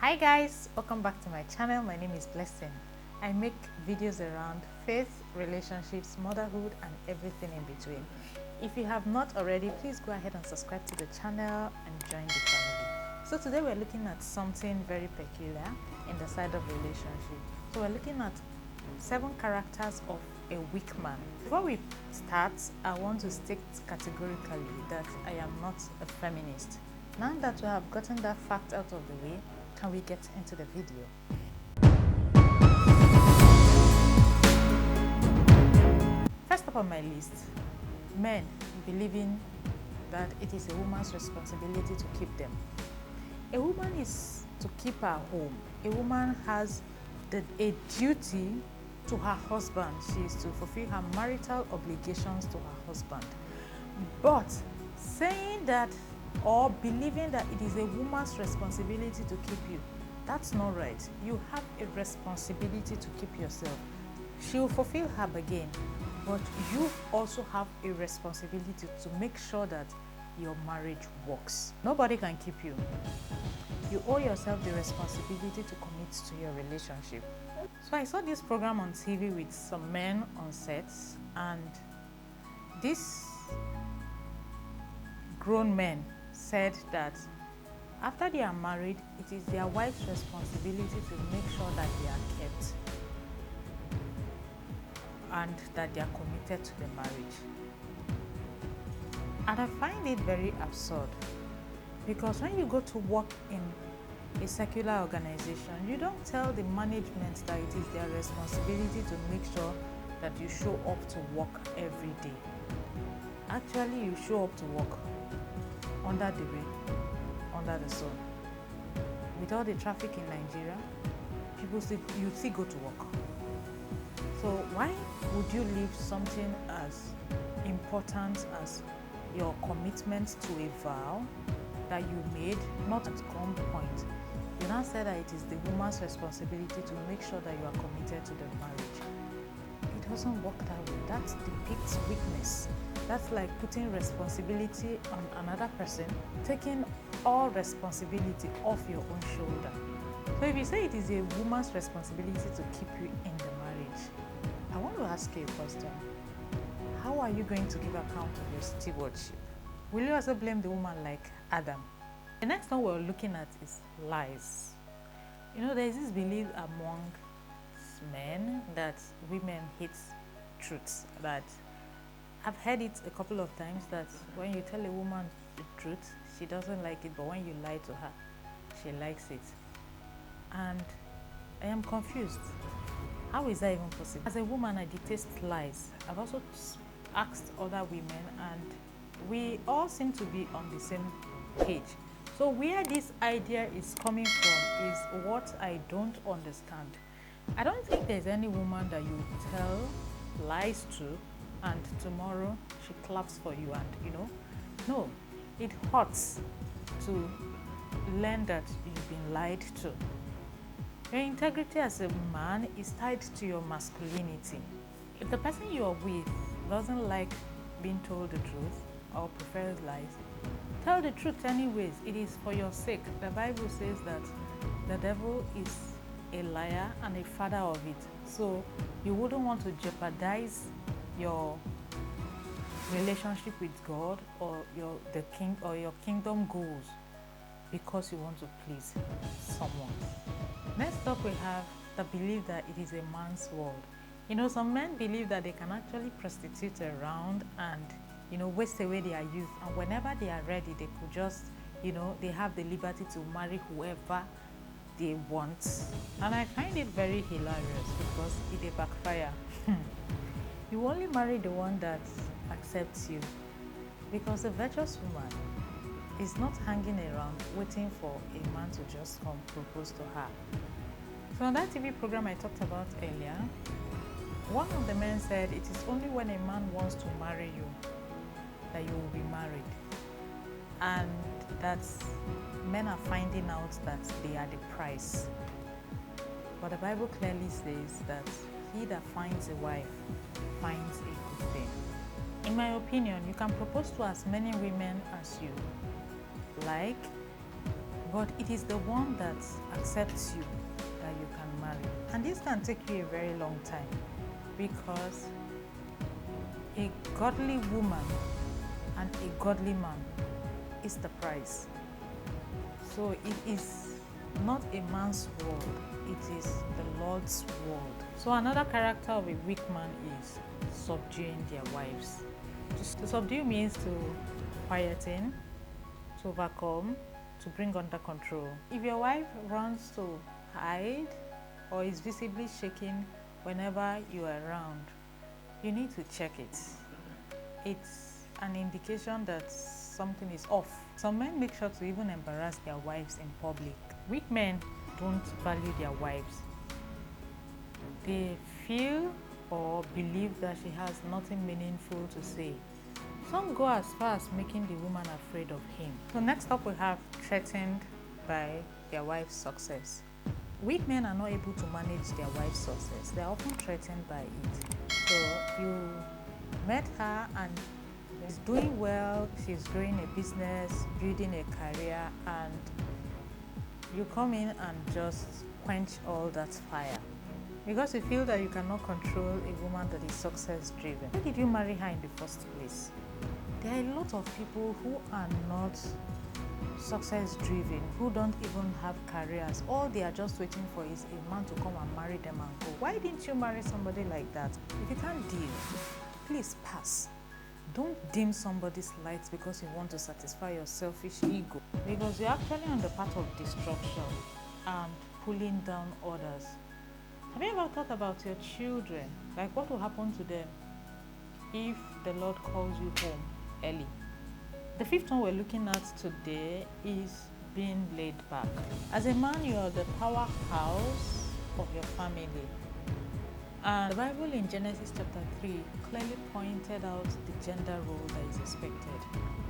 Hi guys, welcome back to my channel. My name is Blessing. I make videos around faith, relationships, motherhood and everything in between. If you have not already, please go ahead and subscribe to the channel and join the family. So today we're looking at something very peculiar in the side of relationship. So we're looking at 7 characters of a weak man. Before we start, I want to state categorically that I am not a feminist. Now that we have gotten that fact out of the way, can we get into the video? First up on my list, men believing that it is a woman's responsibility to keep them. A woman is to keep her home. A woman has a duty to her husband. She is to fulfill her marital obligations to her husband. But saying that or believing that it is a woman's responsibility to keep you, that's not right. You have a responsibility to keep yourself. She will fulfill her bargain, but you also have a responsibility to make sure that your marriage works. Nobody can keep you. You owe yourself the responsibility to commit to your relationship. So I saw this program on TV with some men on sets, and these grown men said that after they are married, it is their wife's responsibility to make sure that they are kept and that they are committed to the marriage. And I find it very absurd, because when you go to work in a secular organization, you don't tell the management that it is their responsibility to make sure that you show up to work every day. Actually, you show up to work under the rain, under the sun. With all the traffic in Nigeria, you still go to work. So why would you leave something as important as your commitment to a vow that you made not at gunpoint? You now say that it is the woman's responsibility to make sure that you are committed to the marriage. It doesn't work that way. That depicts weakness. That's like putting responsibility on another person, taking all responsibility off your own shoulder. So if you say it is a woman's responsibility to keep you in the marriage, I want to ask you a question. How are you going to give account of your stewardship? Will you also blame the woman like Adam? The next one we're looking at is lies. You know, there is this belief among men that women hate truth. That I've heard it a couple of times that when you tell a woman the truth, she doesn't like it, but when you lie to her, she likes it. And I am confused. How is that even possible? As a woman, I detest lies. I've also asked other women, and we all seem to be on the same page. So where this idea is coming from is what I don't understand. I don't think there's any woman that you tell lies to and tomorrow she claps for you, and no, it hurts to learn that you've been lied to. Your integrity as a man is tied to your masculinity. If the person you are with doesn't like being told the truth or prefers lies, tell the truth anyways. It is for your sake. The Bible says that the devil is a liar and a father of it. So you wouldn't want to jeopardize your relationship with God or your kingdom goals because you want to please someone. Next up, we have the belief that it is a man's world. Some men believe that they can actually prostitute around and waste away their youth, and whenever they are ready, they could just they have the liberty to marry whoever they want. And I find it very hilarious because it backfire. You only marry the one that accepts you, because a virtuous woman is not hanging around waiting for a man to just come propose to her. So on that TV program I talked about earlier, one of the men said it is only when a man wants to marry you that you will be married, and that men are finding out that they are the price. But the Bible clearly says that he that finds a wife finds a good thing. In my opinion, you can propose to as many women as you like, but it is the one that accepts you that you can marry. And this can take you a very long time, because a godly woman and a godly man is the price. So it is not a man's world, it is the Lord's world. So another character of a weak man is subduing their wives. To subdue means to quieten, to overcome, to bring under control. If your wife runs to hide or is visibly shaking whenever you are around, you need to check it. It's an indication that something is off. Some men make sure to even embarrass their wives in public. Weak men don't value their wives. They feel or believe that she has nothing meaningful to say. Some go as far as making the woman afraid of him. So next up we have threatened by their wife's success. Weak men are not able to manage their wife's success. They are often threatened by it. So you met her and she's doing well, she's growing a business, building a career, and you come in and just quench all that fire because you feel that you cannot control a woman that is success driven. Why did you marry her in the first place? There are a lot of people who are not success driven, who don't even have careers. All they are just waiting for is a man to come and marry them and go. Why didn't you marry somebody like that? If you can't deal, please pass. Don't dim somebody's lights because you want to satisfy your selfish ego, because you're actually on the path of destruction and pulling down others. Have you ever thought about your children? Like, what will happen to them if the Lord calls you home early? The fifth one we're looking at today is being laid back. As a man, you are the powerhouse of your family. And the Bible in Genesis chapter 3 clearly pointed out the gender role that is expected.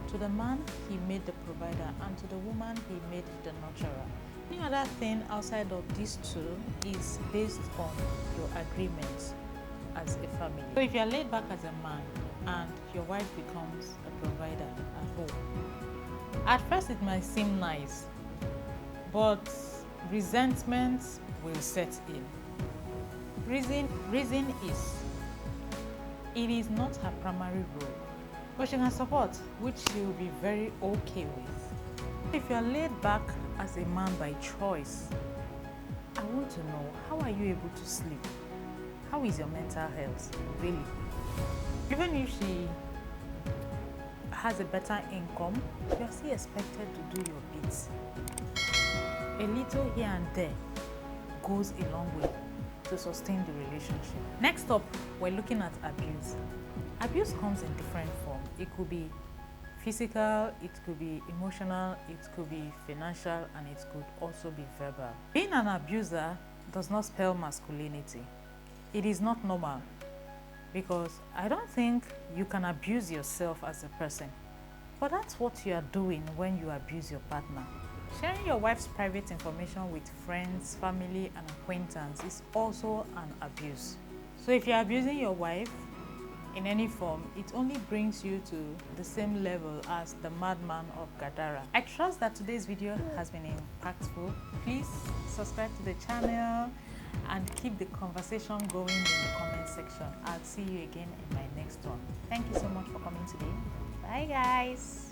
To the man, he made the provider, and to the woman, he made the nurturer. Any other thing outside of these two is based on your agreements as a family. So if you're laid back as a man and your wife becomes a provider at home, at first it might seem nice, but resentment will set in. Reason is, it is not her primary role, but she can support, which she will be very okay with. If you are laid back as a man by choice, I want to know, how are you able to sleep? How is your mental health, really? Even if she has a better income, you are still expected to do your bits. A little here and there goes a long way to sustain the relationship. Next up, we're looking at abuse. Abuse comes in different forms. It could be physical, it could be emotional, it could be financial, and it could also be verbal. Being an abuser does not spell masculinity. It is not normal, because I don't think you can abuse yourself as a person. But that's what you are doing when you abuse your partner. Sharing your wife's private information with friends, family, and acquaintances is also an abuse. So if you're abusing your wife in any form, it only brings you to the same level as the madman of Gadara. I trust that today's video has been impactful. Please subscribe to the channel and keep the conversation going in the comment section. I'll see you again in my next one. Thank you so much for coming today. Bye guys.